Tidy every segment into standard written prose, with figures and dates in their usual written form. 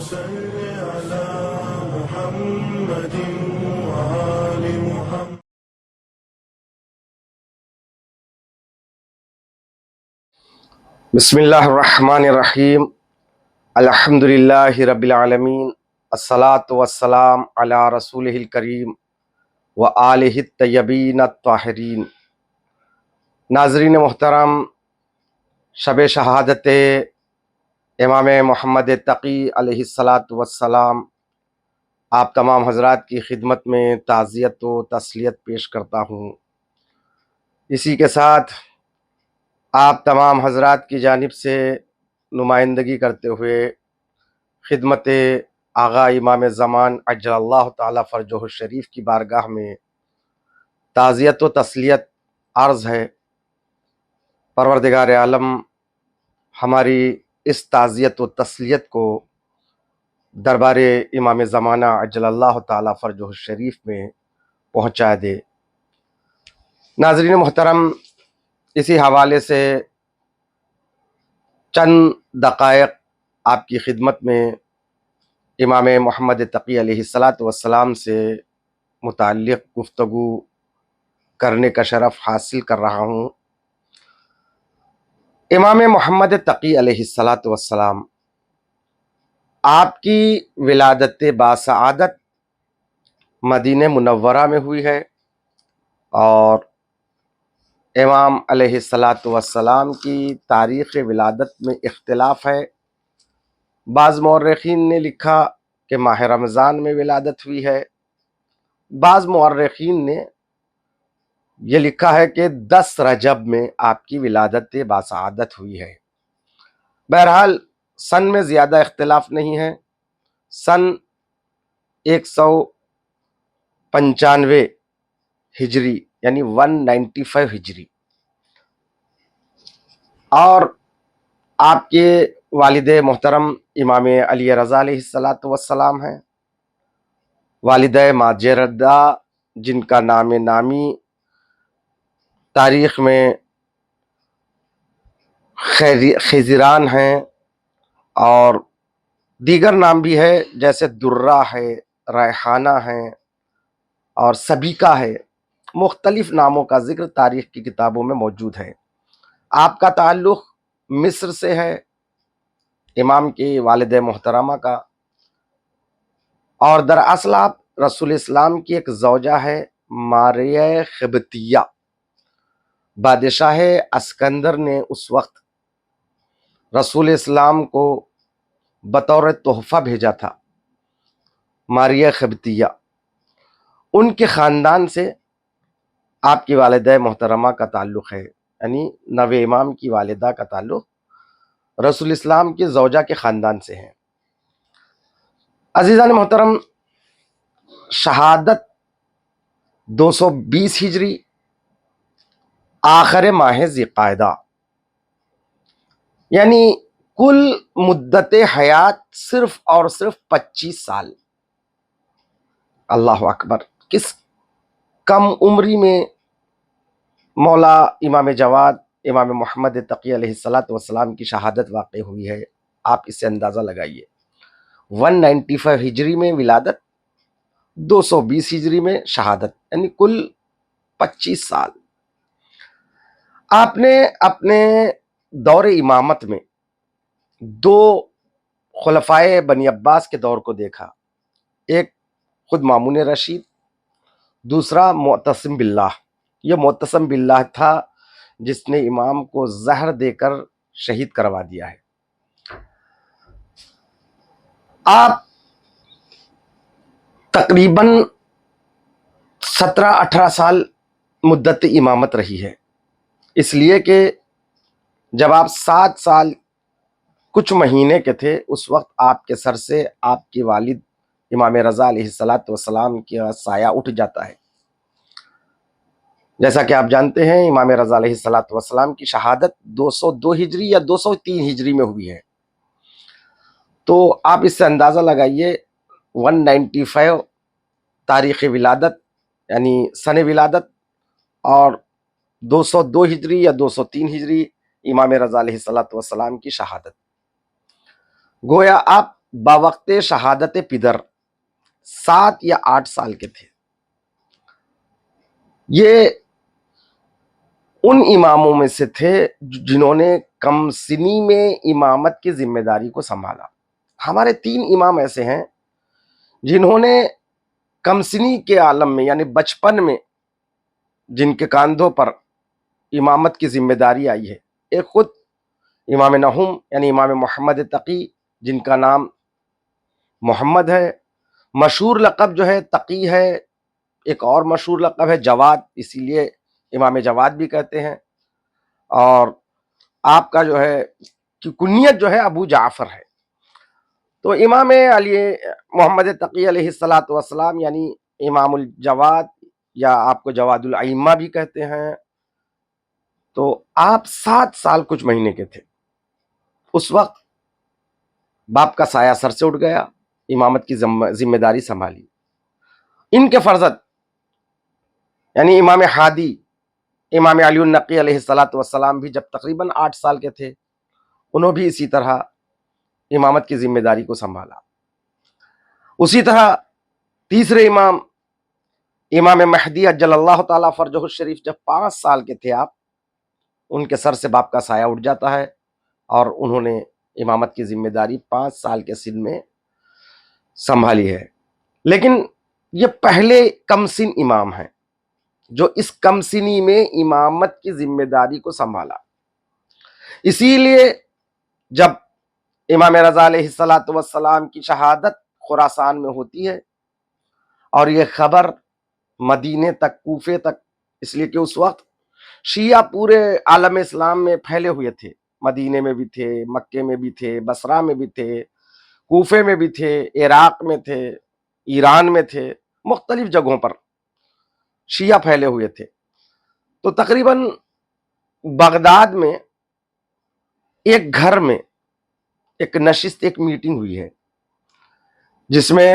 صل على محمد وآل محمد. بسم اللہ الرحمن الرحیم. الحمد للہ رب العالمین. الصلاۃ والسلام علی رسولہ الکریم وآلہ الطیبین الطاہرین. ناظرین محترم، شب شہادت امام محمد تقی علیہ الصلاۃ والسلام آپ تمام حضرات کی خدمت میں تعزیت و تسلیت پیش کرتا ہوں. اسی کے ساتھ آپ تمام حضرات کی جانب سے نمائندگی کرتے ہوئے خدمت آغا امام زمان عجل اللہ تعالی فرجہ الشریف کی بارگاہ میں تعزیت و تسلیت عرض ہے. پروردگار عالم ہماری اس تعزیت و تسلیت کو دربار امام زمانہ عجل اللہ تعالی فرجہ الشریف میں پہنچا دے. ناظرین محترم، اسی حوالے سے چند دقائق آپ کی خدمت میں امام محمد تقی علیہ الصلاۃ والسلام سے متعلق گفتگو کرنے کا شرف حاصل کر رہا ہوں. امام محمد تقی علیہ الصلاۃ والسلام آپ کی ولادت باسعادت مدینہ منورہ میں ہوئی ہے، اور امام علیہ الصلاۃ والسلام کی تاریخ ولادت میں اختلاف ہے. بعض مورخین نے لکھا کہ ماہ رمضان میں ولادت ہوئی ہے، بعض مورخین نے یہ لکھا ہے کہ 10 رجب میں آپ کی ولادت باسعادت ہوئی ہے. بہرحال سن میں زیادہ اختلاف نہیں ہے. سن 195 ہجری یعنی 195 ہجری، اور آپ کے والد محترم امام علی رضا علیہ الصلاۃ والسلام ہیں. والدہ ماجردہ جن کا نام نامی تاریخ میں خیزران ہیں، اور دیگر نام بھی ہے جیسے درہ ہے، ریحانہ ہے اور سبیکہ ہے. مختلف ناموں کا ذکر تاریخ کی کتابوں میں موجود ہے. آپ کا تعلق مصر سے ہے، امام کی والد محترمہ کا، اور دراصل آپ رسول اسلام کی ایک زوجہ ہے ماریہ قبطیہ. بادشاہ اسکندر نے اس وقت رسول اسلام کو بطور تحفہ بھیجا تھا. ماریہ قبطیہ، ان کے خاندان سے آپ کی والدہ محترمہ کا تعلق ہے، یعنی نوے امام کی والدہ کا تعلق رسول اسلام کی زوجہ کے خاندان سے ہے. عزیزان محترم، شہادت 220 ہجری آخر ماہ ذی القعدہ، یعنی کل مدت حیات صرف اور صرف 25 سال. اللہ اکبر! کس کم عمری میں مولا امام جواد امام محمد تقی علیہ الصلاۃ والسلام کی شہادت واقع ہوئی ہے. آپ اس سے اندازہ لگائیے. 195 ہجری میں ولادت، 220 ہجری میں شہادت، یعنی کل 25 سال. آپ نے اپنے دور امامت میں 2 خلفائے بنی عباس کے دور کو دیکھا. ایک خود مامون رشید، دوسرا معتصم باللہ. یہ معتصم باللہ تھا جس نے امام کو زہر دے کر شہید کروا دیا ہے. آپ تقریباً 17-18 سال مدت امامت رہی ہے، اس لیے کہ جب آپ 7 سال کچھ مہینے کے تھے اس وقت آپ کے سر سے آپ کے والد امام رضا علیہ الصلاۃ والسلام کا سایہ اٹھ جاتا ہے. جیسا کہ آپ جانتے ہیں امام رضا علیہ الصلاۃ والسلام کی شہادت 202 ہجری یا 203 ہجری میں ہوئی ہے. تو آپ اس سے اندازہ لگائیے 195 تاریخ ولادت یعنی سن ولادت، اور 202 ہجری یا 203 ہجری امام رضا علیہ الصلاۃ والسلام کی شہادت. گویا آپ باوقت شہادت پدر 7 یا 8 سال کے تھے. یہ ان اماموں میں سے تھے جنہوں نے کم سنی میں امامت کی ذمہ داری کو سنبھالا. ہمارے 3 امام ایسے ہیں جنہوں نے کم سنی کے عالم میں یعنی بچپن میں جن کے کاندھوں پر امامت کی ذمہ داری آئی ہے. ایک خود امام نہوم یعنی امام محمد تقی جن کا نام محمد ہے، مشہور لقب جو ہے تقی ہے. ایک اور مشہور لقب ہے جواد، اسی لیے امام جواد بھی کہتے ہیں. اور آپ کا جو ہے کنیت جو ہے ابو جعفر ہے. تو امام علی محمد تقی علیہ الصلاۃ والسلام یعنی امام الجواد یا آپ کو جواد الائمہ بھی کہتے ہیں. تو آپ 7 سال کچھ مہینے کے تھے. اس وقت باپ کا سایہ سر سے اٹھ گیا، امامت کی ذمہ داری سنبھالی. ان کے فرزند یعنی امام ہادی امام علی النقی علیہ الصلاۃ والسلام بھی جب تقریباً 8 سال کے تھے، انہوں بھی اسی طرح امامت کی ذمہ داری کو سنبھالا. اسی طرح تیسرے امام امام مہدی اجل اللہ تعالیٰ فرجہ الشریف جب 5 سال کے تھے، آپ ان کے سر سے باپ کا سایہ اٹھ جاتا ہے اور انہوں نے امامت کی ذمہ داری 5 سال کے سن میں سنبھالی ہے. لیکن یہ پہلے کم سن امام ہیں جو اس کم سنی میں امامت کی ذمہ داری کو سنبھالا. اسی لیے جب امام رضا علیہ الصلاۃ والسلام کی شہادت خراسان میں ہوتی ہے اور یہ خبر مدینے تک، کوفے تک، اس لیے کہ اس وقت شیعہ پورے عالم اسلام میں پھیلے ہوئے تھے. مدینے میں بھی تھے، مکے میں بھی تھے، بصرہ میں بھی تھے، کوفے میں بھی تھے، عراق میں تھے، ایران میں تھے، مختلف جگہوں پر شیعہ پھیلے ہوئے تھے. تو تقریباً بغداد میں ایک گھر میں ایک نشست، ایک میٹنگ ہوئی ہے جس میں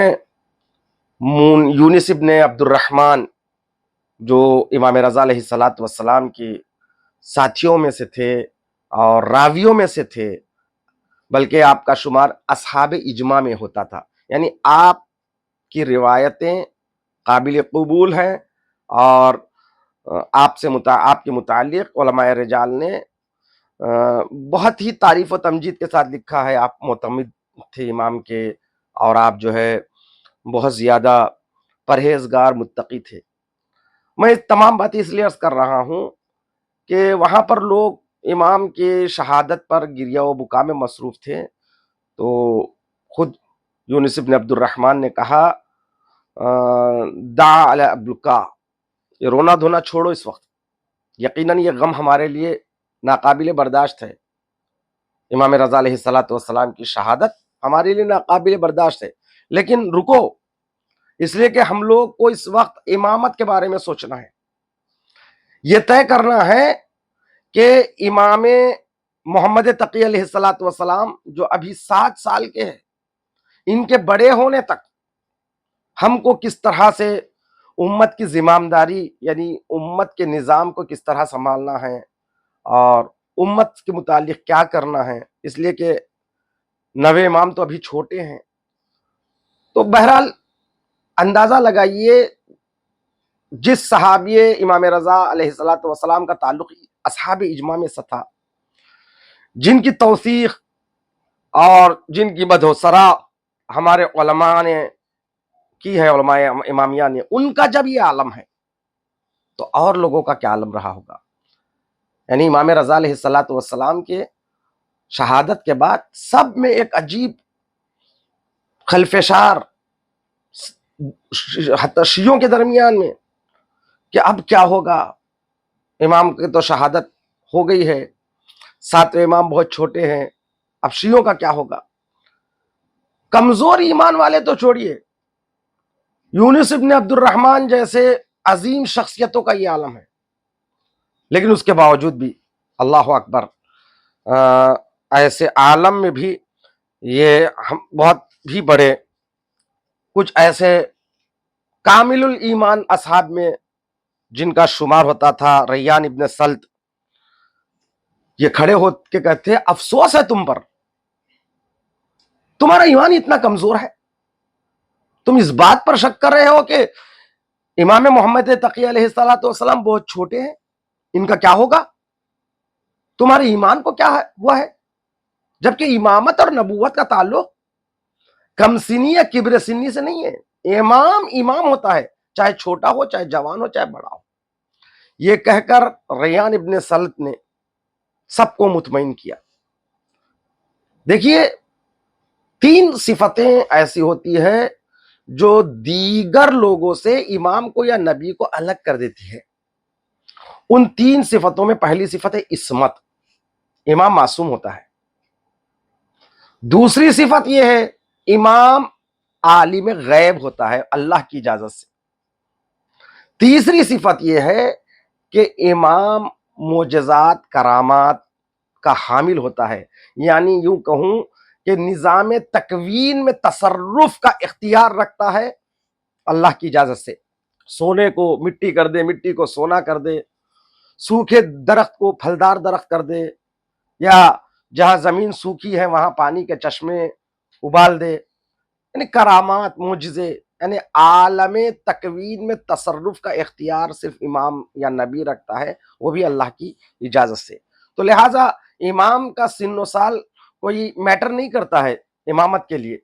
یونس ابن عبد الرحمن جو امام رضا علیہ الصلاۃ والسلام کے ساتھیوں میں سے تھے اور راویوں میں سے تھے، بلکہ آپ کا شمار اصحاب اجماع میں ہوتا تھا. یعنی آپ کی روایتیں قابل قبول ہیں اور آپ کے متعلق علماء رجال نے بہت ہی تعریف و تمجید کے ساتھ لکھا ہے. آپ معتمد تھے امام کے اور آپ جو ہے بہت زیادہ پرہیزگار متقی تھے. میں تمام باتیں اس لیے عرض کر رہا ہوں کہ وہاں پر لوگ امام کے شہادت پر گریہ و بکا میں مصروف تھے. تو خود یونس ابن عبد الرحمن نے کہا دع علی البکا، یہ رونا دھونا چھوڑو اس وقت. یقیناً یہ غم ہمارے لیے ناقابل برداشت ہے. امام رضا علیہ الصلاۃ والسلام کی شہادت ہمارے لیے ناقابل برداشت ہے، لیکن رکو، اس لیے کہ ہم لوگ کو اس وقت امامت کے بارے میں سوچنا ہے. یہ طے کرنا ہے کہ امام محمد تقی علیہ الصلاۃ والسلام جو ابھی 7 سال کے ہیں، ان کے بڑے ہونے تک ہم کو کس طرح سے امت کی زمامداری یعنی امت کے نظام کو کس طرح سنبھالنا ہے اور امت کے متعلق کیا کرنا ہے. اس لیے کہ نوے امام تو ابھی چھوٹے ہیں. تو بہرحال اندازہ لگائیے، جس صحابی امام رضا علیہ الصلاۃ والسلام کا تعلق اصحاب اجماع میں سے تھا، جن کی توثیق اور جن کی بدوسرا ہمارے علماء نے کی ہے، علماء امامیہ نے، ان کا جب یہ عالم ہے تو اور لوگوں کا کیا عالم رہا ہوگا. یعنی امام رضا علیہ الصلاۃ والسلام کے شہادت کے بعد سب میں ایک عجیب خلفشار حتی شیعوں کے درمیان میں کہ اب کیا ہوگا. امام کی تو شہادت ہو گئی ہے، 7 امام بہت چھوٹے ہیں، اب شیعوں کا کیا ہوگا. کمزور ایمان والے تو چھوڑیے، یونس ابن عبد الرحمن جیسے عظیم شخصیتوں کا یہ عالم ہے، لیکن اس کے باوجود بھی اللہ اکبر ایسے عالم میں بھی یہ بہت بھی بڑے کچھ ایسے کامل الایمان اصحاب میں جن کا شمار ہوتا تھا ریان ابن سلط، یہ کھڑے ہو کے کہتے ہیں افسوس ہے تم پر تمہارا ایمان اتنا کمزور ہے، تم اس بات پر شک کر رہے ہو کہ امام محمد تقی علیہ الصلوۃ والسلام بہت چھوٹے ہیں، ان کا کیا ہوگا؟ تمہارے ایمان کو کیا ہوا ہے؟ جبکہ امامت اور نبوت کا تعلق کم سنی یا کبر سنی سے نہیں ہے، امام امام ہوتا ہے، چاہے چھوٹا ہو، چاہے جوان ہو، چاہے بڑا ہو۔ یہ کہہ کر ریان ابن سلط نے سب کو مطمئن کیا۔ دیکھیے، 3 صفتیں ایسی ہوتی ہے جو دیگر لوگوں سے امام کو یا نبی کو الگ کر دیتی ہے۔ ان 3 صفتوں میں پہلی صفت ہے عصمت، امام معصوم ہوتا ہے۔ دوسری صفت یہ ہے امام عالم غیب ہوتا ہے اللہ کی اجازت سے۔ تیسری صفت یہ ہے کہ امام معجزات کرامات کا حامل ہوتا ہے، یعنی یوں کہوں کہ نظام تکوین میں تصرف کا اختیار رکھتا ہے اللہ کی اجازت سے۔ سونے کو مٹی کر دے، مٹی کو سونا کر دے، سوکھے درخت کو پھلدار درخت کر دے، یا جہاں زمین سوکھی ہے وہاں پانی کے چشمے ابال دے، یعنی کرامات، معجزے، یعنی عالم تکوین میں تصرف کا اختیار صرف امام یا نبی رکھتا ہے، وہ بھی اللہ کی اجازت سے۔ تو لہٰذا امام کا سن و سال کوئی میٹر نہیں کرتا ہے امامت کے لیے۔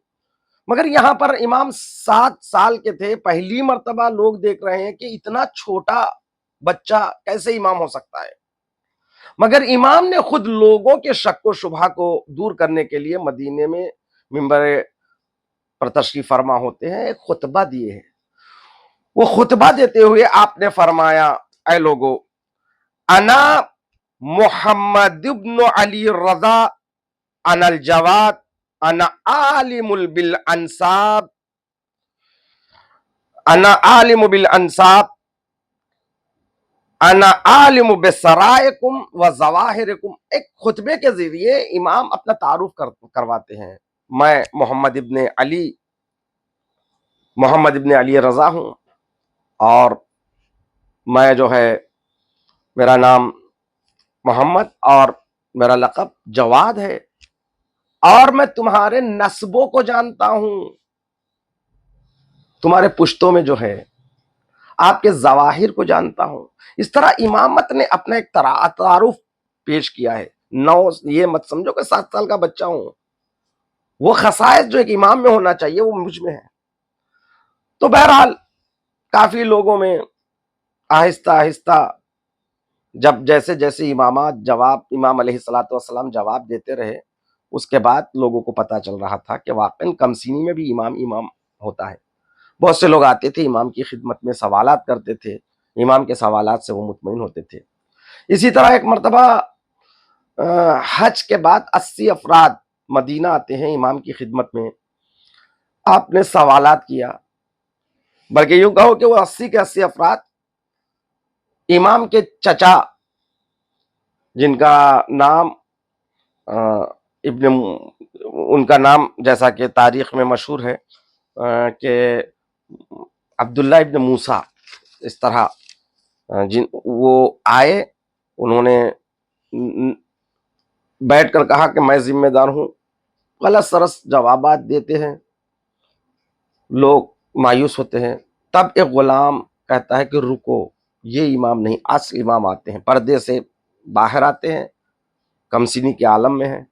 مگر یہاں پر امام 7 سال کے تھے، پہلی مرتبہ لوگ دیکھ رہے ہیں کہ اتنا چھوٹا بچہ کیسے امام ہو سکتا ہے۔ مگر امام نے خود لوگوں کے شک و شبہ کو دور کرنے کے لیے مدینے میں منبر پر تشریف فرما ہوتے ہیں، ایک خطبہ دیے ہیں۔ وہ خطبہ دیتے ہوئے آپ نے فرمایا، اے لوگو، انا محمد ابن علی رضا، انا الجواد، انا عالم بالانساب، انا عالم بالانساب، انا عالم بسرائکم و ظواہرکم۔ ایک خطبے کے ذریعے امام اپنا تعارف کرواتے ہیں، میں محمد ابن علی رضا ہوں، اور میں جو ہے میرا نام محمد اور میرا لقب جواد ہے، اور میں تمہارے نسبوں کو جانتا ہوں، تمہارے پشتوں میں جو ہے آپ کے ظواہر کو جانتا ہوں۔ اس طرح امامت نے اپنا ایک تعارف پیش کیا ہے۔ یہ مت سمجھو کہ 7 سال کا بچہ ہوں، وہ خصائص جو ایک امام میں ہونا چاہیے وہ مجھ میں ہے۔ تو بہرحال کافی لوگوں میں آہستہ آہستہ جب جیسے جیسے امام علیہ الصلوۃ والسلام جواب دیتے رہے، اس کے بعد لوگوں کو پتا چل رہا تھا کہ واقعاً کم سینی میں بھی امام ہوتا ہے۔ بہت سے لوگ آتے تھے امام کی خدمت میں، سوالات کرتے تھے، امام کے سوالات سے وہ مطمئن ہوتے تھے۔ اسی طرح ایک مرتبہ حج کے بعد 80 افراد مدینہ آتے ہیں امام کی خدمت میں۔ آپ نے سوالات کیا، بلکہ یوں کہو کہ وہ 80 کے 80 افراد امام کے چچا، جن کا نام ان کا نام جیسا کہ تاریخ میں مشہور ہے کہ عبداللہ ابن موسیٰ، اس طرح وہ آئے، انہوں نے بیٹھ کر کہا کہ میں ذمہ دار ہوں۔ غلط سرس جوابات دیتے ہیں، لوگ مایوس ہوتے ہیں۔ تب ایک غلام کہتا ہے کہ رکو، یہ امام نہیں، اصل امام آتے ہیں، پردے سے باہر آتے ہیں، کمسینی کے عالم میں ہیں،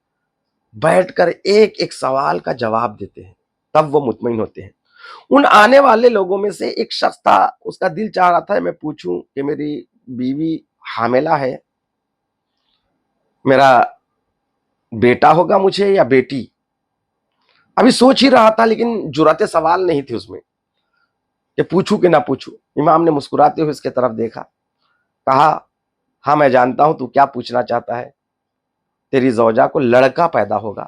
بیٹھ کر ایک ایک سوال کا جواب دیتے ہیں، تب وہ مطمئن ہوتے ہیں۔ ان آنے والے لوگوں میں سے ایک شخص تھا، اس کا دل چاہ رہا تھا میں پوچھوں کہ میری بیوی حاملہ ہے، میرا بیٹا ہوگا مجھے یا بیٹی؟ ابھی سوچ ہی رہا تھا، لیکن جرأت سوال نہیں تھی اس میں کہ پوچھوں کہ نہ پوچھوں۔ امام نے مسکراتے ہوئے اس کے طرف دیکھا، کہا ہاں میں جانتا ہوں تو کیا پوچھنا چاہتا ہے، تیری زوجہ کو لڑکا پیدا ہوگا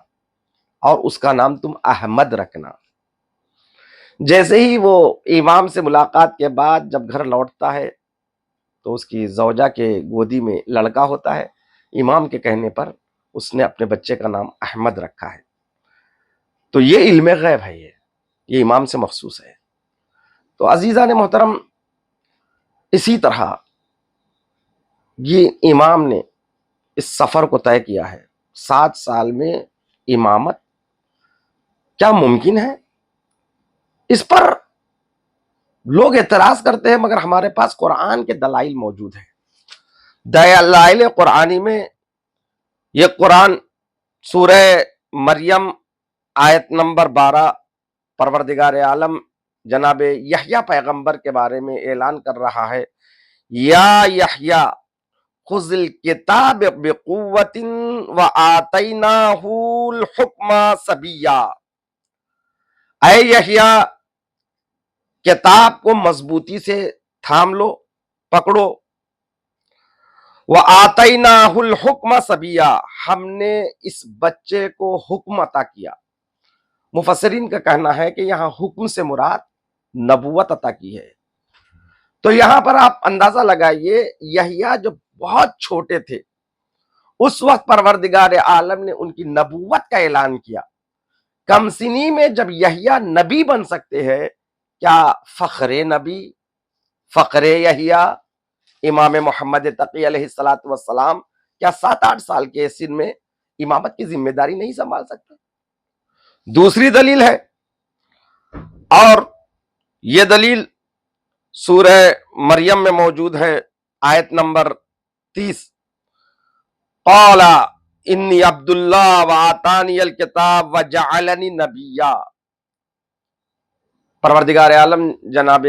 اور اس کا نام تم احمد رکھنا۔ جیسے ہی وہ امام سے ملاقات کے بعد جب گھر لوٹتا ہے تو اس کی زوجہ کے گودی میں لڑکا ہوتا ہے، امام کے کہنے پر اس نے اپنے بچے کا نام احمد رکھا ہے۔ تو یہ علم غیب ہے، یہ امام سے مخصوص ہے۔ تو عزیزان محترم، اسی طرح یہ امام نے اس سفر کو طے کیا ہے، 7 سال میں امامت کیا ممکن ہے؟ اس پر لوگ اعتراض کرتے ہیں، مگر ہمارے پاس قرآن کے دلائل موجود ہیں۔ دلائل قرآنی میں یہ قرآن سورہ مریم آیت نمبر 12 پروردگار عالم جناب یحییٰ پیغمبر کے بارے میں اعلان کر رہا ہے، یا یحییٰ خذ الکتاب بقوت وآتیناہ الحکم صبیا، اے یحییٰ کتاب کو مضبوطی سے تھام لو، پکڑو، وآتیناہ الحکم صبیا، ہم نے اس بچے کو حکم عطا کیا۔ مفسرین کا کہنا ہے کہ یہاں حکم سے مراد نبوت عطا کی ہے۔ تو یہاں پر آپ اندازہ لگائیے، یحییٰ جو بہت چھوٹے تھے اس وقت پروردگار عالم نے ان کی نبوت کا اعلان کیا۔ کم سنی میں جب یحییٰ نبی بن سکتے ہیں، کیا فخر نبی، فخر یحییٰ امام محمد تقی علیہ السلام کیا 7-8 سال کے سن میں امامت کی ذمہ داری نہیں سنبھال سکتے؟ دوسری دلیل ہے، اور یہ دلیل سورہ مریم میں موجود ہے، آیت نمبر 30، قال انی عبد اللہ وآتانی الکتاب وجعلنی نبیا۔ پروردگار عالم جناب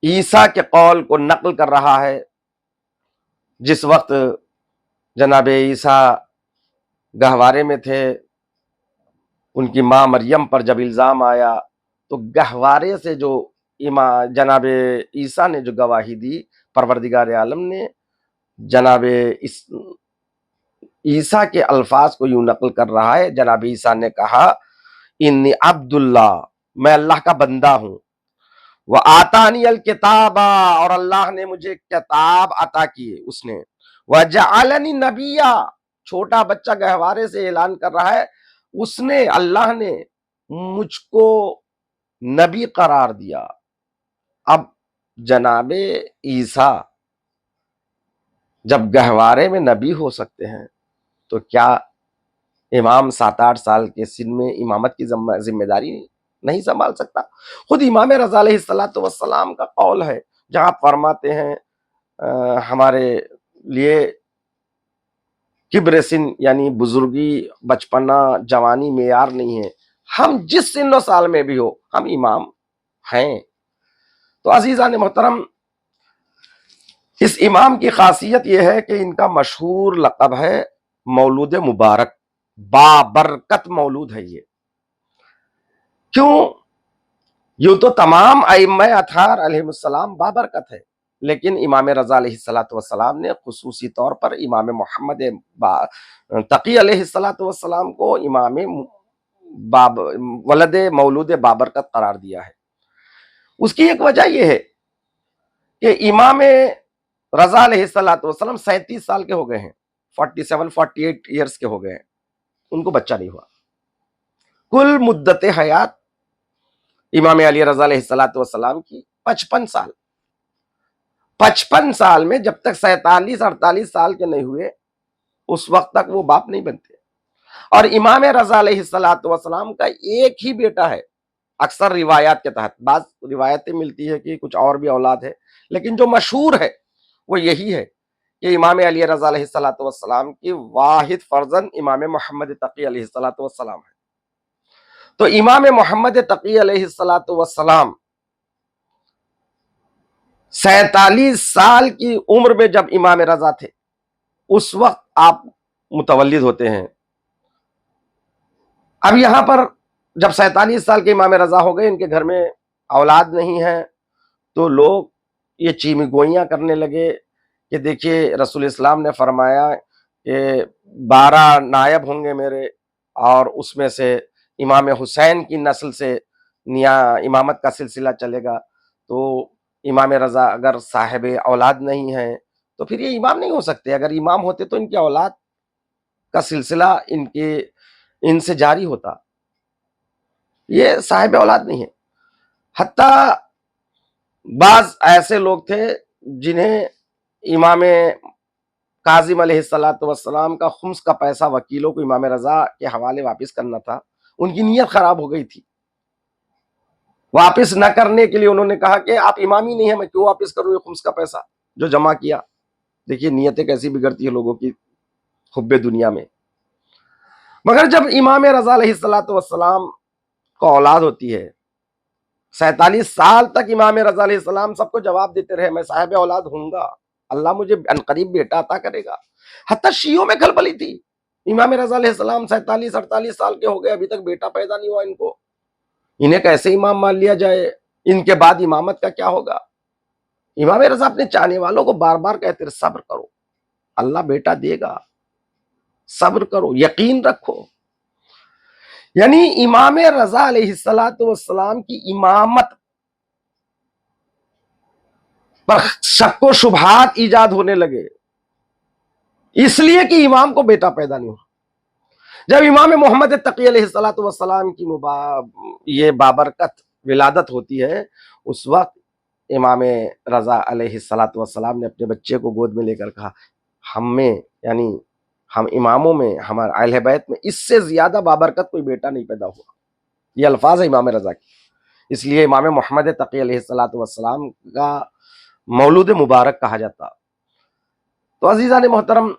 عیسیٰ کے قول کو نقل کر رہا ہے۔ جس وقت جناب عیسیٰ گہوارے میں تھے، ان کی ماں مریم پر جب الزام آیا تو گہوارے سے جو جناب عیسیٰ نے جو گواہی دی، پروردگار عالم نے جناب عیسیٰ کے الفاظ کو یوں نقل کر رہا ہے، جناب عیسیٰ نے کہا انی عبد اللہ، میں اللہ کا بندہ ہوں، وآتانی الکتاب، اور اللہ نے مجھے کتاب عطا کی، اس نے، وجعلنی نبیا، چھوٹا بچہ گہوارے سے اعلان کر رہا ہے، اس نے، اللہ نے مجھ کو نبی قرار دیا۔ اب جناب عیسیٰ جب گہوارے میں نبی ہو سکتے ہیں تو کیا امام 7-8 سال کے سن میں امامت کی ذمہ داری نہیں سنبھال سکتا؟ خود امام رضا علیہ السلام کا قول ہے، جہاں فرماتے ہیں ہمارے لیے کبر سن یعنی بزرگی، بچپنا، جوانی معیار نہیں ہے، ہم جس سن و سال میں بھی ہو ہم امام ہیں۔ تو عزیزان محترم، اس امام کی خاصیت یہ ہے کہ ان کا مشہور لقب ہے مولود مبارک، بابرکت مولود ہے یہ۔ کیوں؟ یوں تو تمام ائمہ اطہار علیہ السلام بابرکت ہے، لیکن امام رضا علیہ السلام نے خصوصی طور پر امام محمد تقی علیہ السلام کو امام ولد مولود بابرکت قرار دیا ہے۔ اس کی ایک وجہ یہ ہے کہ امام رضا علیہ السلام 37 سال کے ہو گئے ہیں، 48 ایئرس کے ہو گئے ہیں، ان کو بچہ نہیں ہوا۔ کل مدت حیات امام علی رضا علیہ السلام کی 55 سال۔ 55 سال میں جب تک 47-48 سال کے نہیں ہوئے، اس وقت تک وہ باپ نہیں بنتے۔ اور امام رضا علیہ السلام کا ایک ہی بیٹا ہے، اکثر روایات کے تحت، بعض روایتیں ملتی ہے کہ کچھ اور بھی اولاد ہے، لیکن جو مشہور ہے وہ یہی ہے کہ امام علی رضا علیہ السلام کی واحد فرزند امام محمد تقی علیہ السلام ہے۔ تو امام محمد تقی علیہ السلام 47 سال کی عمر میں جب امام رضا تھے، اس وقت آپ متولد ہوتے ہیں۔ اب یہاں پر جب 47 سال کے امام رضا ہو گئے، ان کے گھر میں اولاد نہیں ہے، تو لوگ یہ چیمی گوئیاں کرنے لگے کہ دیکھیے رسول اسلام نے فرمایا کہ 12 نائب ہوں گے میرے، اور اس میں سے امام حسین کی نسل سے امامت کا سلسلہ چلے گا، تو امام رضا اگر صاحب اولاد نہیں ہیں تو پھر یہ امام نہیں ہو سکتے۔ اگر امام ہوتے تو ان کی اولاد کا سلسلہ ان سے جاری ہوتا، یہ صاحب اولاد نہیں ہے۔ حتیٰ بعض ایسے لوگ تھے جنہیں امام کاظم علیہ السلام کا خمس کا پیسہ وکیلوں کو امام رضا کے حوالے واپس کرنا تھا، ان کی نیت خراب ہو گئی تھی. واپس نہ کرنے کے لیے انہوں نے کہا کہ آپ امام ہی نہیں ہیں، میں کیوں واپس کروں یہ خمس کا پیسہ جو جمع کیا. دیکھیے نیتیں کیسی بگڑتی ہے لوگوں کی حب دنیا میں. مگر جب امام رضا علیہ الصلوۃ والسلام کو اولاد ہوتی ہے، 47 سال تک امام رضا علیہ السلام سب کو جواب دیتے رہے میں صاحب اولاد ہوں گا، اللہ مجھے عنقریب بیٹا عطا کرے گا. حتیٰ شیعوں میں کھلبلی تھی، امام رضا علیہ السلام 47-48 سال کے ہو گئے، ابھی تک بیٹا پیدا نہیں ہوا ان کو، انہیں کیسے امام مان لیا جائے، ان کے بعد امامت کا کیا ہوگا. امام رضا اپنے چاہنے والوں کو بار بار کہتے رہے صبر کرو، اللہ بیٹا دے گا، صبر کرو، یقین رکھو. یعنی امام رضا علیہ السلام کی امامت پر شک و شبہات ایجاد ہونے لگے، اس لیے کہ امام کو بیٹا پیدا نہیں ہوا. جب امام محمد تقی علیہ السلام کی یہ بابرکت ولادت ہوتی ہے، اس وقت امام رضا علیہ السلام نے اپنے بچے کو گود میں لے کر کہا ہم میں یعنی ہم اماموں میں، ہمارے اہل بیت میں اس سے زیادہ بابرکت کوئی بیٹا نہیں پیدا ہوا. یہ الفاظ ہے امام رضا کی. اس لیے امام محمد تقی علیہ السلام کا مولود مبارک کہا جاتا. تو عزیزان محترم،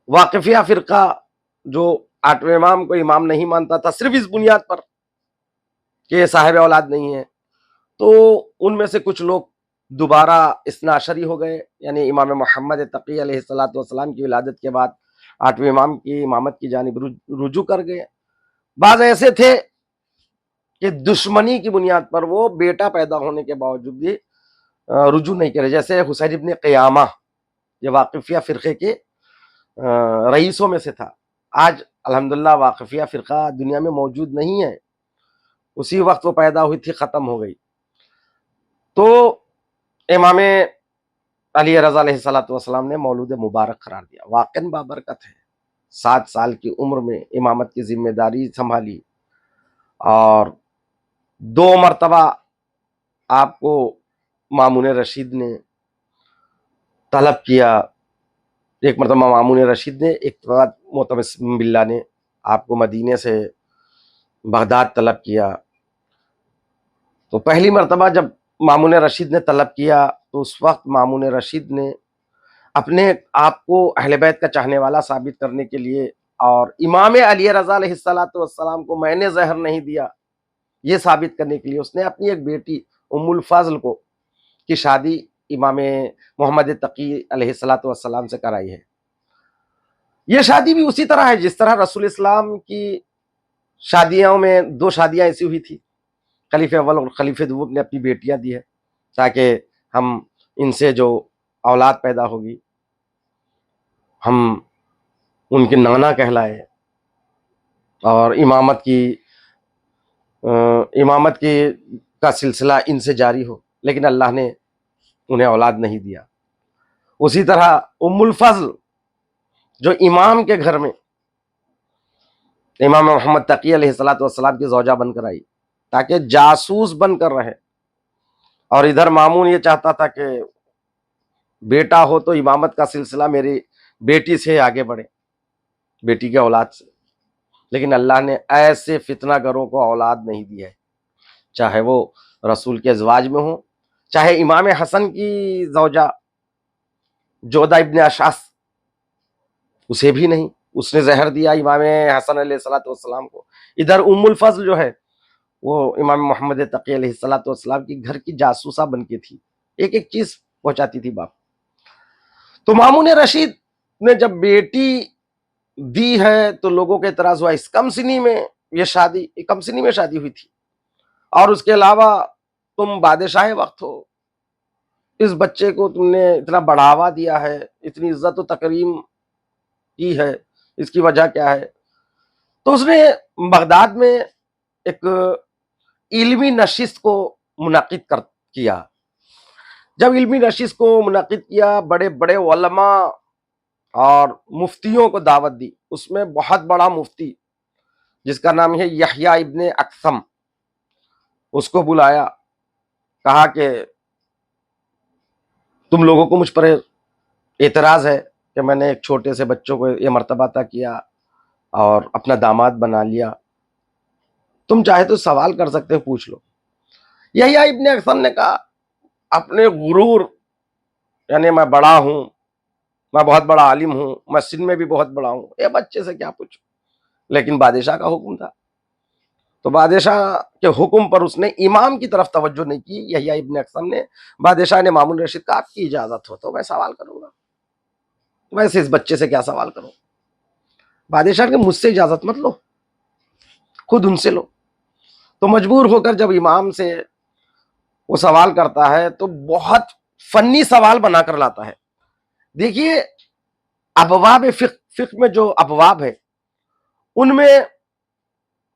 واقفیہ فرقہ جو 8ویں امام کو امام نہیں مانتا تھا صرف اس بنیاد پر کہ یہ صاحب اولاد نہیں ہے، تو ان میں سے کچھ لوگ دوبارہ اثناعشری ہو گئے، یعنی امام محمد تقی علیہ السلام کی ولادت کے بعد 8ویں امام کی امامت کی جانب رجوع کر گئے. بعض ایسے تھے کہ دشمنی کی بنیاد پر وہ بیٹا پیدا ہونے کے باوجود بھی رجوع نہیں کرے، جیسے حسین ابن قیامہ، یہ واقفیہ فرقے کے رئیسوں میں سے تھا. آج الحمدللہ واقفیہ فرقہ دنیا میں موجود نہیں ہے، اسی وقت وہ پیدا ہوئی تھی، ختم ہو گئی. تو امام علی رضا علیہ السلام نے مولود مبارک قرار دیا، واقعاً بابرکت ہے. 7 سال کی عمر میں امامت کی ذمہ داری سنبھالی، اور 2 مرتبہ آپ کو مامون رشید نے طلب کیا. ایک مرتبہ مامون رشید نے، ایک بعد معتصم باللہ نے آپ کو مدینے سے بغداد طلب کیا. تو پہلی مرتبہ جب مامون رشید نے طلب کیا تو اس وقت مامون رشید نے اپنے آپ کو اہل بیت کا چاہنے والا ثابت کرنے کے لیے اور امام علی رضا علیہ السلام کو میں نے زہر نہیں دیا یہ ثابت کرنے کے لیے اس نے اپنی ایک بیٹی ام الفضل کو کی شادی امام محمد تقی علیہ السلام سے کرائی ہے. یہ شادی بھی اسی طرح ہے جس طرح رسول اسلام کی شادیوں میں 2 شادیاں ایسی ہوئی تھی، خلیفہ اول اور خلیفہ دوم نے اپنی بیٹیاں دی ہے تاکہ ہم ان سے جو اولاد پیدا ہوگی ہم ان کے نانا کہلائے اور امامت کی کا سلسلہ ان سے جاری ہو. لیکن اللہ نے انہیں اولاد نہیں دیا. اسی طرح ام الفضل جو امام کے گھر میں امام محمد تقی علیہ السلام کی زوجہ بن کر آئی تاکہ جاسوس بن کر رہے، اور ادھر مامون یہ چاہتا تھا کہ بیٹا ہو تو امامت کا سلسلہ میری بیٹی سے آگے بڑھے، بیٹی کے اولاد سے. لیکن اللہ نے ایسے فتنہ گروں کو اولاد نہیں دی ہے، چاہے وہ رسول کے ازواج میں ہوں، چاہے امام حسن کی زوجہ جودہ ابن اشعث، اسے بھی نہیں، اس نے زہر دیا امام حسن علیہ السلام کو. ادھر ام الفضل جو ہے وہ امام محمد تقی علیہ السلام کی گھر کی جاسوسہ بن کے تھی، ایک ایک چیز پہنچاتی تھی باپ. تو مامون رشید نے جب بیٹی دی ہے تو لوگوں کے اعتراض ہوا اس کم سنی میں یہ شادی، کم سنی میں شادی ہوئی تھی، اور اس کے علاوہ تم بادشاہ وقت ہو، اس بچے کو تم نے اتنا بڑھاوا دیا ہے، اتنی عزت و تکریم کی ہے، اس کی وجہ کیا ہے؟ تو اس نے بغداد میں ایک علمی نشست کو منعقد کیا. جب علمی نشست کو منعقد کیا، بڑے بڑے علماء اور مفتیوں کو دعوت دی. اس میں بہت بڑا مفتی جس کا نام ہے یحییٰ ابن اکثم، اس کو بلایا، کہا کہ تم لوگوں کو مجھ پر اعتراض ہے کہ میں نے ایک چھوٹے سے بچوں کو یہ مرتبہ عطا کیا اور اپنا داماد بنا لیا، تم چاہے تو سوال کر سکتے ہو، پوچھ لو۔ یحییٰ ابن اقسم نے کہا اپنے غرور، یعنی میں بڑا ہوں، میں بہت بڑا عالم ہوں، میں سن میں بھی بہت بڑا ہوں، اے بچے سے کیا پوچھوں، لیکن بادشاہ کا حکم تھا تو بادشاہ کے حکم پر اس نے امام کی طرف توجہ نہیں کی۔ یحییٰ ابن اقسم نے، بادشاہ نے مامون رشید کہا آپ کی اجازت ہو تو میں سوال کروں گا، ویسے اس بچے سے کیا سوال کروں۔ بادشاہ نے مجھ سے اجازت مت لو، خود ان سے لو۔ تو مجبور ہو کر جب امام سے وہ سوال کرتا ہے تو بہت فنی سوال بنا کر لاتا ہے۔ دیکھیے ابواب فقہ میں جو ابواب ہے ان میں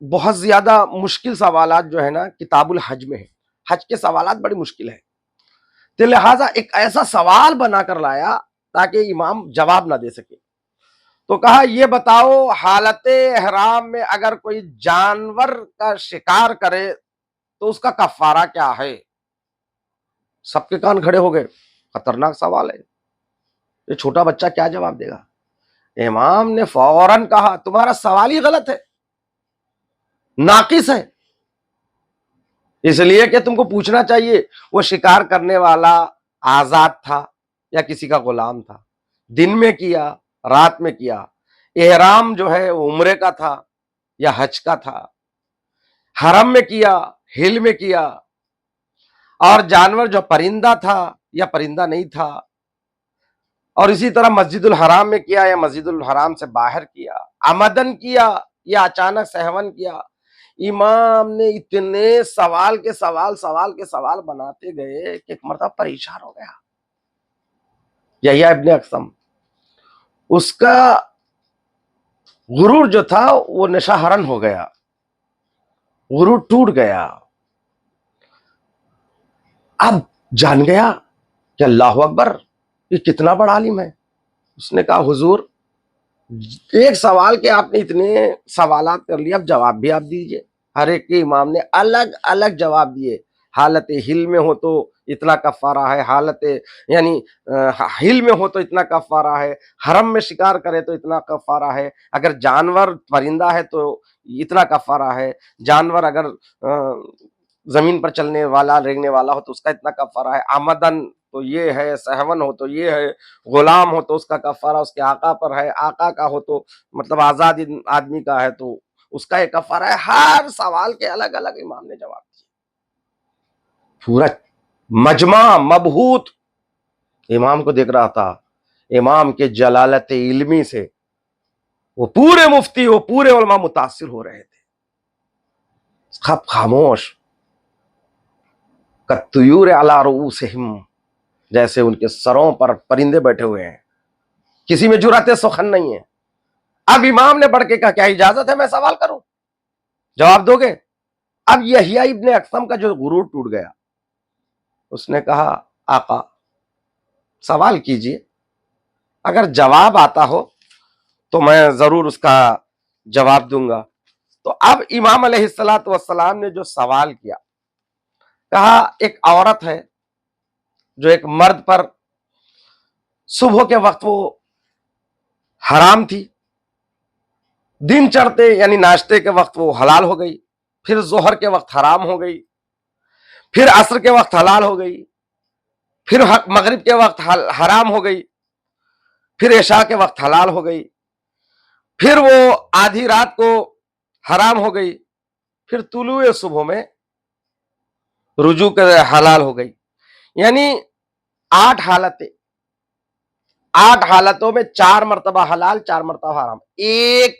بہت زیادہ مشکل سوالات جو ہے نا کتاب الحج میں ہے، حج کے سوالات بڑی مشکل ہے، تو لہٰذا ایک ایسا سوال بنا کر لایا تاکہ امام جواب نہ دے سکے۔ تو کہا یہ بتاؤ حالت احرام میں اگر کوئی جانور کا شکار کرے تو اس کا کفارہ کیا ہے؟ سب کے کان کھڑے ہو گئے، خطرناک سوال ہے، یہ چھوٹا بچہ کیا جواب دے گا؟ امام نے فوراً کہا تمہارا سوال ہی غلط ہے، ناقص ہے، اس لیے کہ تم کو پوچھنا چاہیے وہ شکار کرنے والا آزاد تھا یا کسی کا غلام تھا، دن میں کیا رات میں کیا، احرام جو ہے وہ عمرے کا تھا یا حج کا تھا، حرم میں کیا ہل میں کیا، اور جانور جو پرندہ تھا یا پرندہ نہیں تھا، اور اسی طرح مسجد الحرام میں کیا یا مسجد الحرام سے باہر کیا، عمدن کیا یا اچانک سہون کیا۔ امام نے اتنے سوال کے سوال بناتے گئے کہ ایک مرتبہ پریشان ہو گیا یحییٰ ابن اقسم، اس کا غرور جو تھا وہ نشہرن ہو گیا، غرور ٹوٹ گیا، اب جان گیا کہ اللہ اکبر یہ کتنا بڑا عالم ہے۔ اس نے کہا حضور ایک سوال کے آپ نے اتنے سوالات کر لیے، اب جواب بھی آپ دیجئے۔ ہر ایک کے امام نے الگ الگ جواب دیے، حالت ہل میں ہو تو اتنا کفارہ ہے، حالت یعنی ہل میں ہو تو اتنا کفارہ ہے، حرم میں شکار کرے تو اتنا کفارہ ہے، اگر جانور پرندہ ہے تو اتنا کفارہ ہے، جانور اگر زمین پر چلنے والا رینگنے والا ہو تو اس کا اتنا کفارہ ہے، آمدن تو یہ ہے، سہون ہو تو یہ ہے، غلام ہو تو اس کا کفارہ اس کے آقا پر ہے، آقا کا ہو تو مطلب آزاد آدمی کا ہے تو اس کا ایک کفارہ ہے۔ ہر سوال کے الگ الگ امام نے جواب دیے، پورا مجمع مبہوت امام کو دیکھ رہا تھا، امام کے جلالت علمی سے وہ پورے مفتی وہ پورے علماء متاثر ہو رہے تھے، سب خاموش، کالطیور علی رؤوسہم، جیسے ان کے سروں پر پرندے بیٹھے ہوئے ہیں، کسی میں جرأت سخن نہیں ہے۔ اب امام نے بڑھ کے کہا کیا اجازت ہے میں سوال کروں، جواب دو گے؟ اب یحییٰ ابن اقسم کا جو غرور ٹوٹ گیا، اس نے کہا آقا سوال کیجئے، اگر جواب آتا ہو تو میں ضرور اس کا جواب دوں گا۔ تو اب امام علیہ السلام نے جو سوال کیا، کہا ایک عورت ہے جو ایک مرد پر صبح کے وقت وہ حرام تھی، دن چڑھتے یعنی ناشتے کے وقت وہ حلال ہو گئی، پھر ظہر کے وقت حرام ہو گئی، پھر عصر کے وقت حلال ہو گئی، پھر مغرب کے وقت حرام ہو گئی، پھر عشاء کے وقت حلال ہو گئی، پھر وہ آدھی رات کو حرام ہو گئی، پھر طلوع صبح میں رجوع کے حلال ہو گئی، یعنی 8 حالتیں، 8 حالتوں میں 4 مرتبہ حلال 4 مرتبہ حرام۔ ایک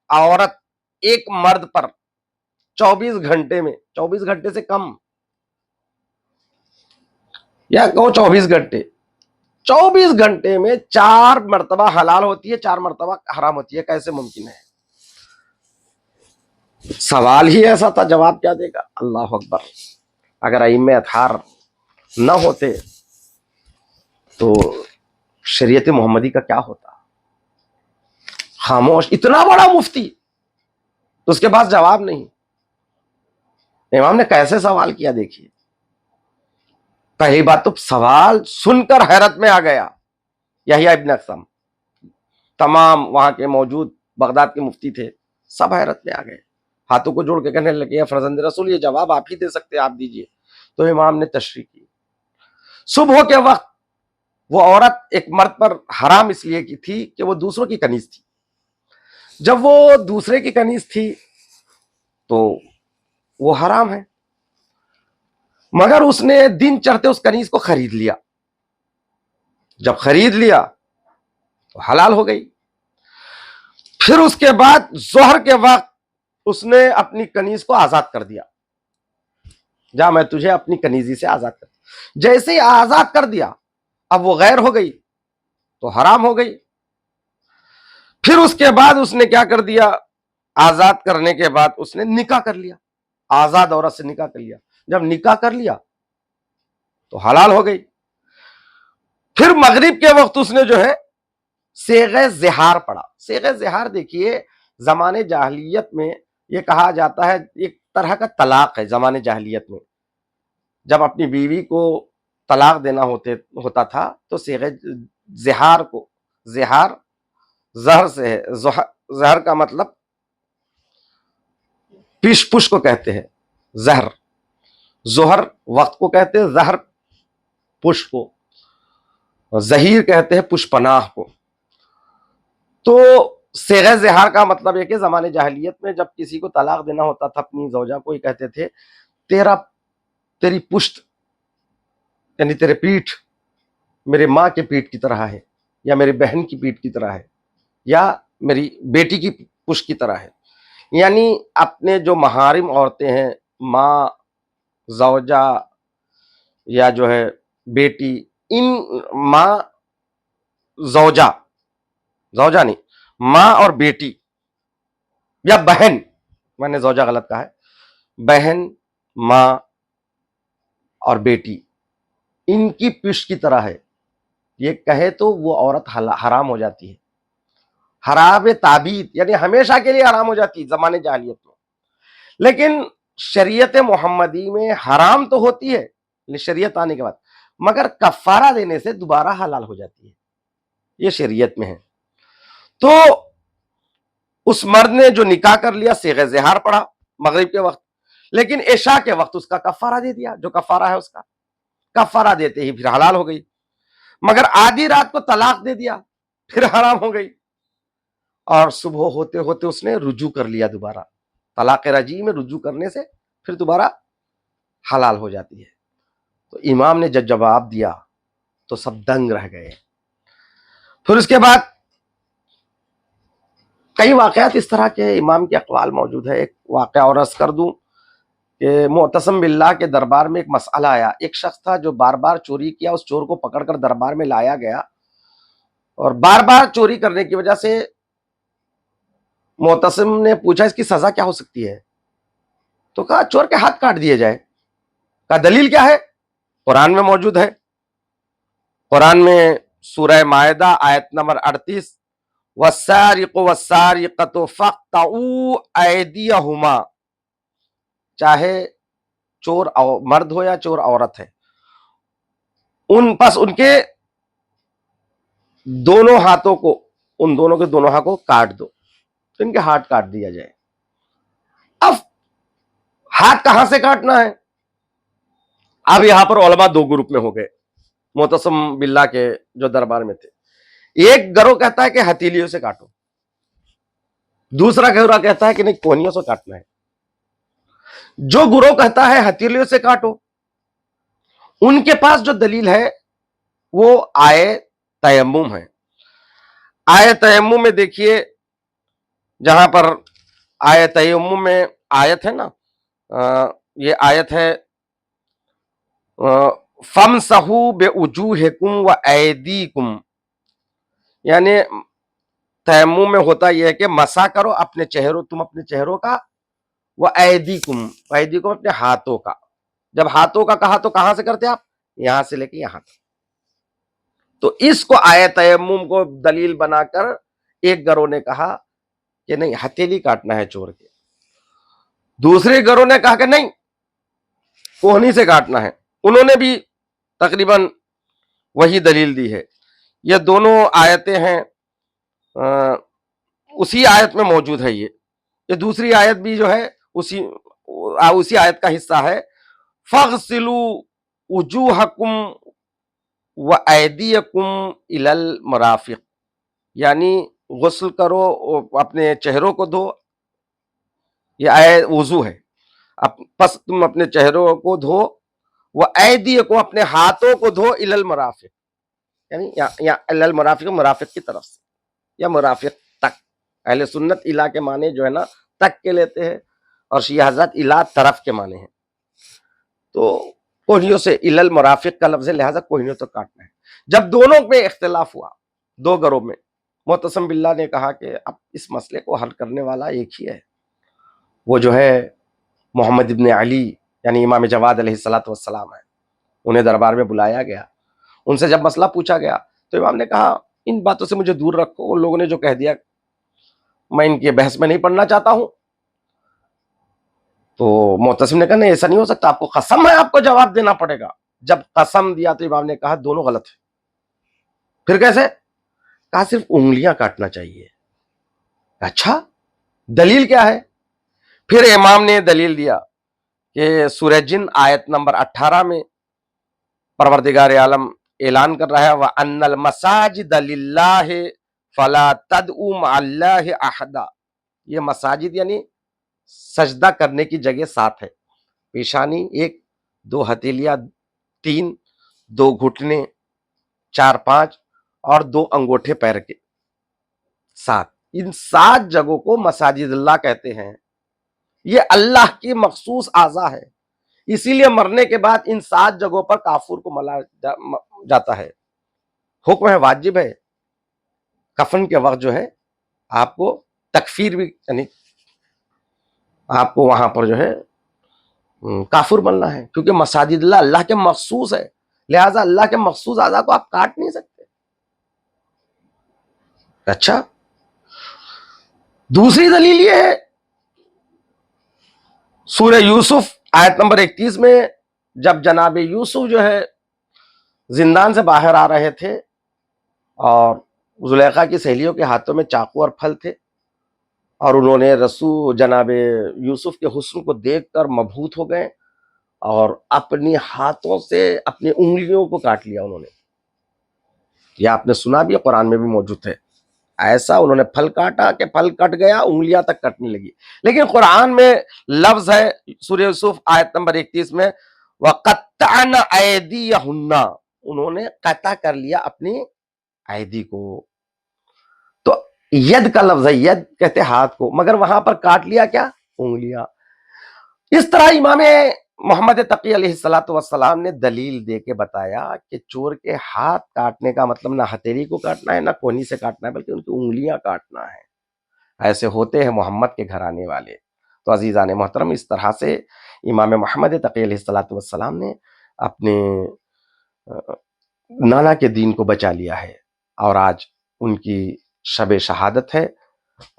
عورت ایک مرد پر 24 گھنٹے میں، 24 گھنٹے سے کم یا کہو 24 گھنٹے، 24 گھنٹے میں 4 مرتبہ حلال ہوتی ہے، 4 مرتبہ حرام ہوتی ہے، کیسے ممکن ہے؟ سوال ہی ایسا تھا، جواب کیا دے گا؟ اللہ اکبر، اگر ائمہ اطہار نہ ہوتے تو شریعت محمدی کا کیا ہوتا؟ خاموش، اتنا بڑا مفتی تو اس کے پاس جواب نہیں۔ امام نے کیسے سوال کیا دیکھیے، پہلی بات تو سوال سن کر حیرت میں آ گیا یحییٰ ابن اقسم، تمام وہاں کے موجود بغداد کے مفتی تھے، سب حیرت میں آ گئے، ہاتھوں کو جوڑ کے کہنے لگے یا فرزند رسول یہ جواب آپ ہی دے سکتے ہیں، آپ دیجئے۔ تو امام نے تشریح کی۔ صبح کے وقت وہ عورت ایک مرد پر حرام اس لیے کی تھی کہ وہ دوسروں کی کنیز تھی۔ جب وہ دوسرے کی کنیز تھی تو وہ حرام ہے، مگر اس نے دن چڑھتے اس کنیز کو خرید لیا۔ جب خرید لیا تو حلال ہو گئی۔ پھر اس کے بعد ظہر کے وقت اس نے اپنی کنیز کو آزاد کر دیا، جا میں تجھے اپنی کنیزی سے آزاد کر دیا۔ جیسے ہی آزاد کر دیا اب وہ غیر ہو گئی تو حرام ہو گئی۔ پھر اس کے بعد اس نے کیا کر دیا، آزاد کرنے کے بعد اس نے نکاح کر لیا، آزاد عورت سے نکاح کر لیا۔ جب نکاح کر لیا تو حلال ہو گئی۔ پھر مغرب کے وقت اس نے جو ہے صیغہ زہار پڑھا۔ صیغہ زہار دیکھیے زمانے جاہلیت میں یہ کہا جاتا ہے، ایک طرح کا طلاق ہے زمانے جاہلیت میں۔ جب اپنی بیوی کو طلاق دینا ہوتا تھا تو صیغہ زہار کو، زہار زہر سے ہے، زہر کا مطلب پیش پش کو کہتے ہیں، زہر، زہر وقت کو کہتے ہیں، زہر پش کو، زہیر کہتے ہیں پش پناہ کو۔ تو صیغہ زہار کا مطلب ہے کہ زمانے جاہلیت میں جب کسی کو طلاق دینا ہوتا تھا اپنی زوجہ کو، یہ کہتے تھے تیری پشت یعنی تیرے پیٹھ میرے ماں کے پیٹھ کی طرح ہے، یا میری بہن کی پیٹھ کی طرح ہے، یا میری بیٹی کی پشت کی طرح ہے۔ یعنی اپنے جو محارم عورتیں ہیں، ماں، زوجہ یا جو ہے بیٹی، ان ماں، زوجہ نہیں، ماں اور بیٹی یا بہن، میں نے زوجہ غلط کہا ہے، بہن، ماں اور بیٹی ان کی پشت کی طرح ہے، یہ کہے تو وہ عورت حرام ہو جاتی ہے، حرام تعبید یعنی ہمیشہ کے لیے حرام ہو جاتی ہے زمانے جاہلیت میں۔ لیکن شریعت محمدی میں حرام تو ہوتی ہے شریعت آنے کے بعد، مگر کفارہ دینے سے دوبارہ حلال ہو جاتی ہے، یہ شریعت میں ہے۔ تو اس مرد نے جو نکاح کر لیا صیغہ زہار پڑھا مغرب کے وقت، لیکن عشاء کے وقت اس کا کفارہ دے دیا، جو کفارہ ہے اس کا کفارہ دیتے ہی پھر حلال ہو گئی۔ مگر آدھی رات کو طلاق دے دیا پھر حرام ہو گئی، اور صبح ہوتے ہوتے اس نے رجوع کر لیا دوبارہ، طلاق رجعی میں رجوع کرنے سے پھر دوبارہ حلال ہو جاتی ہے۔ تو امام نے جب جواب دیا تو سب دنگ رہ گئے۔ پھر اس کے بعد کئی واقعات اس طرح کے امام کے اقوال موجود ہے۔ ایک واقعہ اور عرض کر دوں کہ معتصم باللہ کے دربار میں ایک مسئلہ آیا، ایک شخص تھا جو بار بار چوری کیا، اس چور کو پکڑ کر دربار میں لایا گیا، اور بار بار چوری کرنے کی وجہ سے معتصم نے پوچھا اس کی سزا کیا ہو سکتی ہے؟ تو کہا چور کے ہاتھ کاٹ دیے جائے۔ کہا دلیل کیا ہے؟ قرآن میں موجود ہے، قرآن میں سورہ مائدہ آیت نمبر 38، والسارق والسارقۃ فاقطعوا ایدیہما، چاہے چور مرد ہو یا چور عورت ہے، ان کے دونوں ہاتھوں کو، ان دونوں کے دونوں ہاتھوں کو کاٹ دو، تو ان کے ہاتھ کاٹ دیا جائے۔ اب ہاتھ کہاں سے کاٹنا ہے؟ اب یہاں پر علماء دو گروپ میں ہو گئے معتصم باللہ کے جو دربار میں تھے۔ ایک گروہ کہتا ہے کہ ہتھیلیوں سے کاٹو، دوسرا گروہ کہتا ہے کہ نہیں کونیوں سے کاٹنا ہے۔ جو گروہ کہتا ہے ہتھیلیوں سے کاٹو، ان کے پاس جو دلیل ہے وہ آیے تیمم ہے۔ آیے تیمم میں دیکھیے، جہاں پر آیے تیمم میں آیت ہے نا، یہ آیت ہے فَامْسَحُوا بِوُجُوهِكُمْ وَأَيْدِيكُمْ، یعنی تیمم میں ہوتا یہ ہے کہ مسح کرو اپنے چہروں، تم اپنے چہروں کا، وَأَيْدِيكُمْ، ایدیکم اپنے ہاتھوں کا۔ جب ہاتھوں کا کہا تو کہاں سے کرتے آپ؟ یہاں سے لے کے یہاں تک۔ تو اس کو آیت تیمم کو دلیل بنا کر ایک گروہ نے کہا کہ نہیں ہتھیلی کاٹنا ہے چور کے، دوسرے گروہ نے کہا کہ نہیں کوہنی سے کاٹنا ہے، انہوں نے بھی تقریباً وہی دلیل دی ہے۔ یہ دونوں آیتیں ہیں، اسی آیت میں موجود ہے۔ یہ دوسری آیت بھی جو ہے اسی آیت کا حصہ ہے، فَاغْسِلُوا وُجُوهَكُمْ وَأَيْدِيَكُمْ إِلَى الْمَرَافِقِ، یعنی غسل کرو، اپنے چہروں کو دھو، یہ وضو ہے، پس تم اپنے چہروں کو دھو، وَأَيْدِيَكُمْ اپنے ہاتھوں کو دھو، إِلَى الْمَرَافِقِ، یعنی یا إِلَى الْمَرَافِقِ، مرافق کی طرف سے یا مرافق تک۔ اہل سنت الہ کے معنی جو ہے نا تک کے لیتے ہیں، اور شیعہ حضرات الہ طرف کے معنی ہیں، تو کوہنیوں سے إِلَى المرافق کا لفظ ہے، لہذا کوہنیوں تک کاٹنا ہے۔ جب دونوں میں اختلاف ہوا، دو گروہ میں، معتصم باللہ نے کہا کہ اب اس مسئلے کو حل کرنے والا ایک ہی ہے، وہ جو ہے محمد ابن علی یعنی امام جواد علیہ السلام ہے۔ انہیں دربار میں بلایا گیا، ان سے جب مسئلہ پوچھا گیا تو امام نے کہا ان باتوں سے مجھے دور رکھو، ان لوگوں نے جو کہہ دیا میں ان کی بحث میں نہیں پڑھنا چاہتا ہوں۔ تو معتصم نے کہا نہیں ایسا نہیں ہو سکتا، آپ کو قسم ہے آپ کو جواب دینا پڑے گا۔ جب قسم دیا تو امام نے کہا دونوں غلط ہیں۔ پھر کیسے؟ کہا صرف انگلیاں کاٹنا چاہیے۔ اچھا دلیل کیا ہے؟ پھر امام نے دلیل دیا کہ سورہ جن آیت نمبر 18 میں پروردگار عالم اعلان کر رہا ہے وَأَنَّ الْمَسَاجِدَ لِلَّهِ فَلَا تَدْعُوا مَعَ اللَّهِ أَحَدًا، یہ مساجد یعنی سجدہ کرنے کی جگہ 7 ہے، پیشانی 1، 2 ہتھیلیاں 3، 2 گھٹنے 4 5 اور 2 انگوٹھے پیر کے 7، ان 7 جگہوں کو مساجد اللہ کہتے ہیں۔ یہ اللہ کی مخصوص اعضاء ہے، اسی لیے مرنے کے بعد ان 7 جگہوں پر کافور کو ملا جاتا ہے۔ حکم ہے، واجب ہے، کفن کے وقت جو ہے آپ کو تکفیر بھی، یعنی آپ کو وہاں پر جو ہے کافر بننا ہے، کیونکہ مساجد اللہ اللہ کے مخصوص ہے، لہٰذا اللہ کے مخصوص اعضاء کو آپ کاٹ نہیں سکتے۔ اچھا دوسری دلیل یہ ہے، سورہ یوسف آیت نمبر 31 میں جب جناب یوسف جو ہے زندان سے باہر آ رہے تھے اور زلیخا کی سہیلیوں کے ہاتھوں میں چاقو اور پھل تھے، اور انہوں نے جناب یوسف کے حسن کو دیکھ کر مبہوت ہو گئے اور اپنی ہاتھوں سے اپنی انگلیوں کو کاٹ لیا انہوں نے۔ یہ آپ نے سنا بھی، قرآن میں بھی موجود ہے، ایسا انہوں نے پھل کاٹا کہ پھل کٹ گیا، انگلیاں تک کٹنے لگی۔ لیکن قرآن میں لفظ ہے سورہ یوسف آیت نمبر 31 میں وَقَطَّعْنَ أَيْدِيَهُنَّ، انہوں نے قطع کر لیا اپنی ایدی کو۔ تو ید کا لفظ ہے، ید کہتے ہاتھ کو، مگر وہاں پر کاٹ لیا کیا؟ انگلیاں۔ اس طرح امام محمد تقی علیہ السلام نے دلیل دے کے بتایا کہ چور کے ہاتھ کاٹنے کا مطلب نہ ہتھیلی کو کاٹنا ہے، نہ کونی سے کاٹنا ہے، بلکہ ان کی انگلیاں کاٹنا ہے۔ ایسے ہوتے ہیں محمد کے گھرانے والے۔ تو عزیزان محترم، اس طرح سے امام محمد تقی علیہ السلام نے اپنے نانا کے دین کو بچا لیا ہے، اور آج ان کی شب شہادت ہے،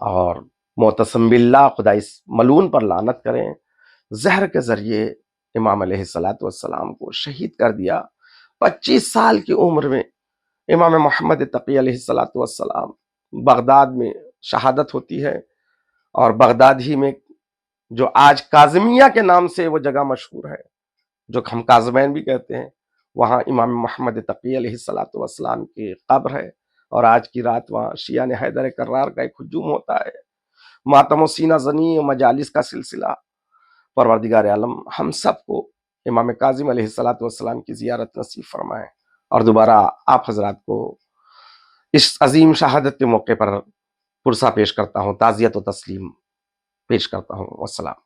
اور معتصم باللہ خدا اس ملعون پر لعنت کریں، زہر کے ذریعے امام علیہ السلام کو شہید کر دیا۔ 25 سال کی عمر میں امام محمد تقی علیہ السلام بغداد میں شہادت ہوتی ہے، اور بغداد ہی میں جو آج کاظمیہ کے نام سے وہ جگہ مشہور ہے، جو ہم کاظمین بھی کہتے ہیں، وہاں امام محمد تقی علیہ السلام کی قبر ہے، اور آج کی رات وہاں شیعہ حیدر کرار کا ایک ہجوم ہوتا ہے، ماتم و سینہ زنی و مجالس کا سلسلہ۔ پروردگار عالم ہم سب کو امام کاظم علیہ السلام کی زیارت نصیب فرمائے، اور دوبارہ آپ حضرات کو اس عظیم شہادت کے موقع پر پرسہ پیش کرتا ہوں، تعزیت و تسلیم پیش کرتا ہوں۔ والسلام۔